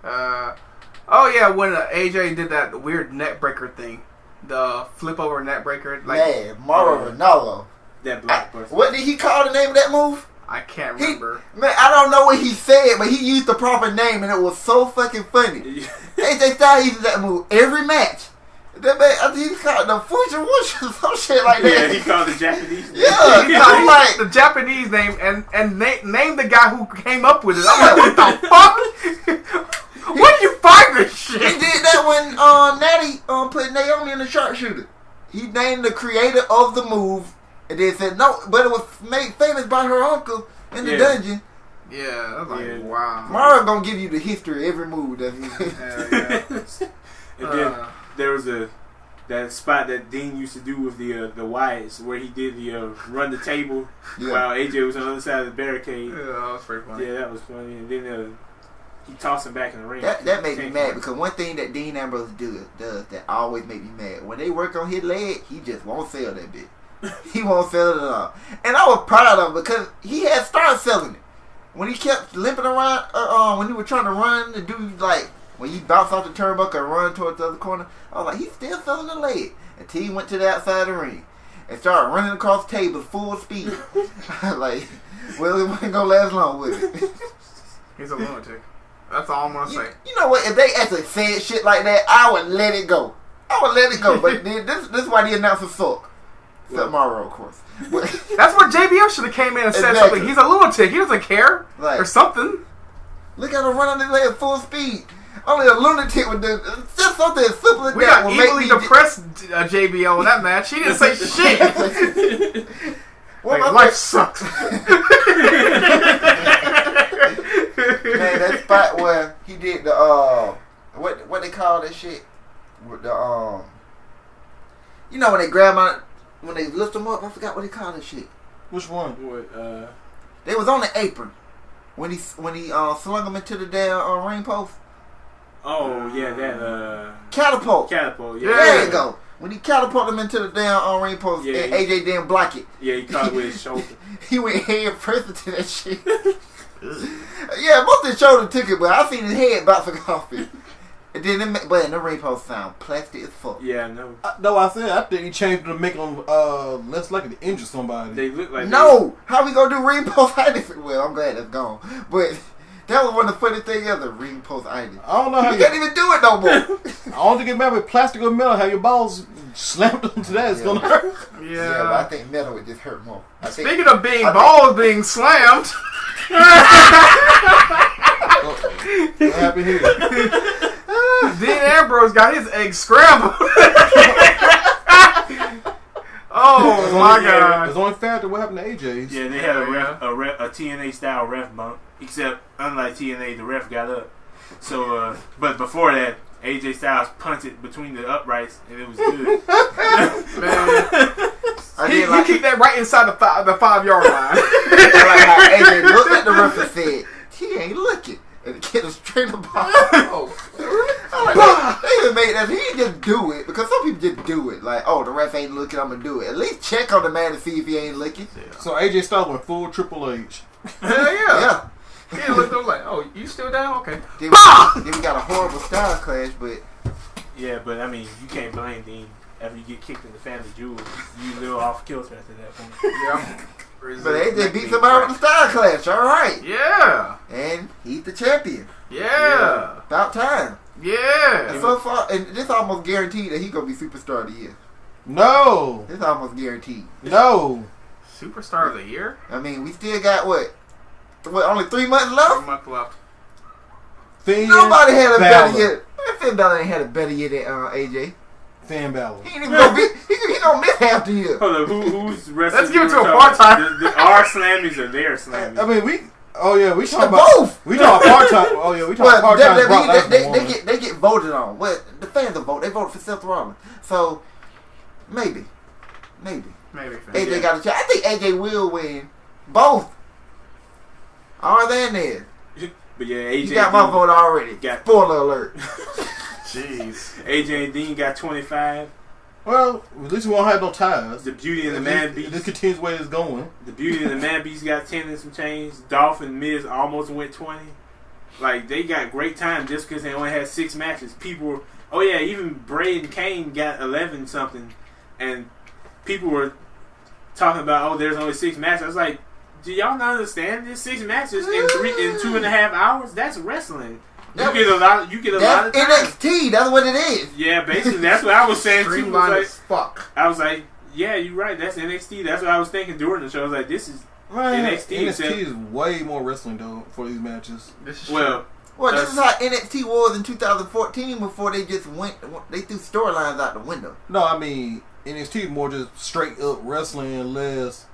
Oh yeah, when AJ did that weird neck breaker thing, the flip over neck breaker. Like, yeah, Mauro Ranallo. That black person. What did he call the name of that move? I can't remember. I don't know what he said, but he used the proper name, and it was so fucking funny. AJ Styles uses that move every match. That man, I think he called the Fuji Wush or some shit like that. Yeah, he called the Japanese. Yeah, He called like the Japanese name and name the guy who came up with it. I'm like, what the fuck? Where did you find this shit? He did that when Natty put Naomi in the sharpshooter. He named the creator of the move and then said no, but it was made famous by her uncle in the dungeon. Yeah, I was like, wow. Mara gonna give you the history of every move that he And then there was that spot that Dean used to do with the Wyatts where he did the run the table while AJ was on the other side of the barricade. Yeah, that was pretty funny. Yeah, that was funny. And then he tossed him back in the ring. That made me mad because one thing that Dean Ambrose does that always make me mad, when they work on his leg, he just won't sell that bit. He won't sell it at all. And I was proud of him because he had started selling it. When he kept limping around, when he was trying to run and do like, when you bounce off the turnbuckle and run towards the other corner, I was like, he's still selling the leg. Until he went to the outside of the ring and started running across tables full speed. I was like, well, it wasn't going to last long, would it? He's a lunatic. That's all I'm going to say. You know what? If they actually said shit like that, I would let it go. But this is why the announcer suck. Except Mauro, of course. That's where JBL should have came in and said something. He's a lunatic. He doesn't care. Or something. Look at him run on his leg full speed. Only a lunatic would do. Just something as simple as we that. We got evilly depressed JBL in that match. He didn't say shit. Life sucks. Man, that spot where he did the what they call that shit? The you know when they grab on, when they lift them up, I forgot what they call that shit. Which one? What? They was on the apron when he slung them into the damn ring post. Oh yeah, that catapult. Catapult. Yeah. There you go. When he catapulted him into the damn ring post, and AJ didn't block it. Yeah, he caught it with his shoulder. He went head first into that shit. Yeah, most of his shoulder took it, but I seen his head bouncing off it. And then, but in the ring post sound plastic as fuck. Yeah, no. No, I think he changed it to make them less likely to injure somebody. They look like how we gonna do ring post itis? Well, I'm glad it's gone, but that was one of the funny things ever. Ring post itis. I don't know how you can't even do it no more. I don't think it matters with plastic or metal. How your balls slammed onto that, it's gonna hurt. Yeah, but I think metal would just hurt more. Speaking of balls being slammed. What happened here? Dean Ambrose got his eggs scrambled. Oh my god! It's only fair to what happened to AJ's. Yeah, they had a TNA style ref bump. Except unlike TNA, the ref got up. So, but before that, AJ Styles punted between the uprights, and it was good. Man, you keep that right inside the 5-yard line. I like how AJ looked at the ref and said, "He ain't looking." And the kid was straight up. They even made that. He didn't just do it because some people just do it. Like, oh, the ref ain't looking, I'm gonna do it. At least check on the man to see if he ain't looking. Yeah. So AJ Styles went full Triple H. Hell yeah. He looked up like, oh, you still down? Okay. Then we got a horrible style clash, but yeah, but I mean, you can't blame Dean after you get kicked in the family jewels. You a little off kilter after that point. Yeah. But AJ beat somebody with the style clash, alright. Yeah. And he's the champion. Yeah. About time. Yeah. And so far, and this almost guaranteed that he gonna be superstar of the year. No. This almost guaranteed. No. Superstar of the year? I mean, we still got what, only 3 months left? 3 months left. Nobody had a better year. Finn Balor ain't had a better year than AJ. Finn Balor. He ain't even gonna be. He gonna miss half the year. Hold on, who's wrestling? Let's give it to a part-time. Our Slammies or their Slammies? I mean, we talking about both. We talking part-time. Oh yeah, we talking part-time. They get voted on. Well, the fans will vote. They voted for Seth Rollins. So maybe. AJ got a chance. I think AJ will win both. Are they in there? But yeah, AJ. You got my vote already. Spoiler alert. Jeez. AJ and Dean got 25. Well, at least we won't have no ties. The Beauty and the Man Beast. This continues the way it's going. The Beauty and the Man Beast got 10 and some change. Dolph and Miz almost went 20. Like, they got great time just because they only had 6 matches. People were... Oh, yeah, even Bray and Kane got 11 something. And people were talking about, oh, there's only 6 matches. I was like, do y'all not understand? There's 6 matches in 2.5 hours? That's wrestling. You get a lot of time. NXT. That's what it is. Yeah, basically, that's what I was saying too. Streamlined Like, as fuck. I was like, yeah, you're right. That's NXT. That's what I was thinking during the show. I was like, this is NXT. NXT is way more wrestling though for these matches. This is Well, this is how NXT was in 2014 before they just they threw storylines out the window. No, I mean NXT is more just straight up wrestling and less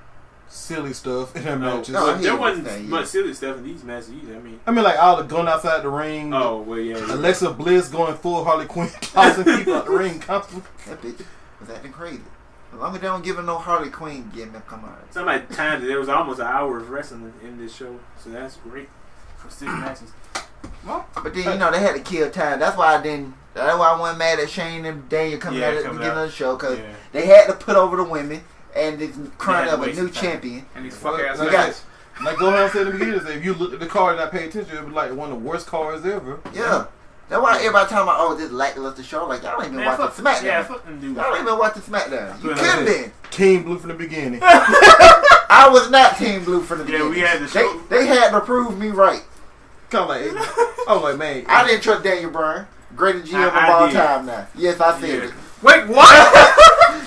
silly stuff in their matches. No, there wasn't much silly stuff in these matches either. I mean, like all the going outside the ring. Oh well, yeah. Alexa Bliss going full Harley Quinn, tossing people out the ring constantly. That bitch was acting crazy. As long as they don't give her no Harley Quinn gimmick, come on. Somebody timed it. There was almost an hour of wrestling in this show, so that's great for 6 matches. Well, but then they had to kill time. That's why I wasn't mad at Shane and Daniel coming out at the beginning of the show because they had to put over the women. And it's crying up a new champion. And these fuck ass guys. Like go ahead and say in the beginning, if you look at the card and not pay attention, it'd be like one of the worst cards ever. Yeah. That's why everybody talking about, this lackluster show. Like, y'all ain't even watching SmackDown. Yeah, fuck them dudes. Y'all ain't even watching SmackDown. You could have been. Team Blue from the beginning. I was not Team Blue from the beginning. Yeah, we had the show. They had to prove me right. Come like, I'm like, man. I didn't trust Daniel Bryan. Greatest GM of all time now. Yes, I said it. Wait, what?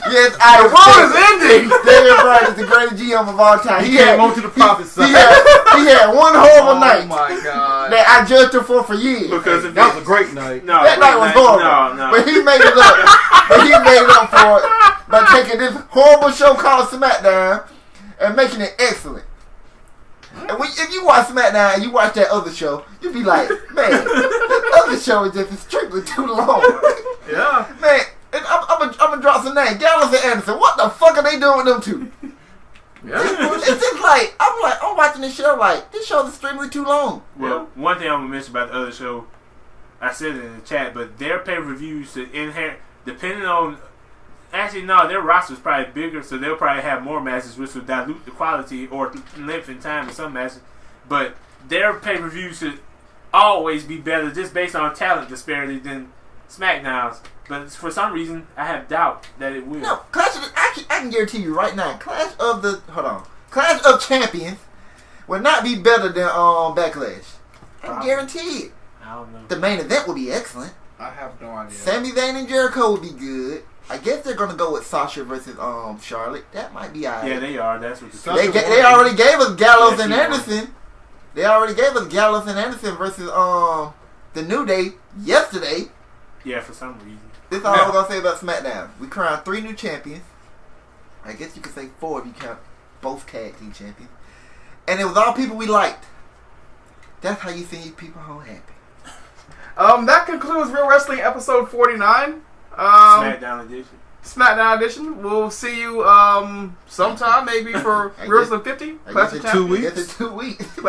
Yes, the world is ending. Daniel Bryan is the greatest GM of all time. He came on to the prophet side. He had one horrible night. Oh my god. That I judged him for years. Because that was a great night. No, that night was horrible. No. But he made it up. For it by taking this horrible show called SmackDown and making it excellent. And if you watch SmackDown and you watch that other show, you'll be like, man, that other show is just extremely too long. Yeah. Man, and I'm gonna drop some names. Gallows and Anderson, what the fuck are they doing with them two? Yeah. It's just like, I'm watching this show like, this show's extremely too long. Well, one thing I'm gonna mention about the other show, I said it in the chat, but their pay-per-views to inherit, depending on, actually no, their roster's probably bigger, so they'll probably have more matches, which will dilute the quality or length and time of some matches. But their pay-per-views should always be better, just based on talent disparity, than SmackDown's. But for some reason, I have doubt that it will. No, I can guarantee you right now, Clash of Champions will not be better than Backlash. I can guarantee it. I don't know. The main event will be excellent. I have no idea. Sami Zayn and Jericho will be good. I guess they're gonna go with Sasha versus Charlotte. That might be alright. Yeah, they are. That's what they already gave us Gallows and Anderson. They already gave us Gallows and Anderson versus the New Day yesterday. Yeah, for some reason. This is all I'm gonna say about SmackDown. We crowned 3 new champions. I guess you could say 4 if you count both tag team champions. And it was all people we liked. That's how you send people home happy. That concludes Real Wrestling episode 49. SmackDown edition. We'll see you sometime, maybe for Real Wrestling 50. I guess in 2 weeks. I guess in 2 weeks.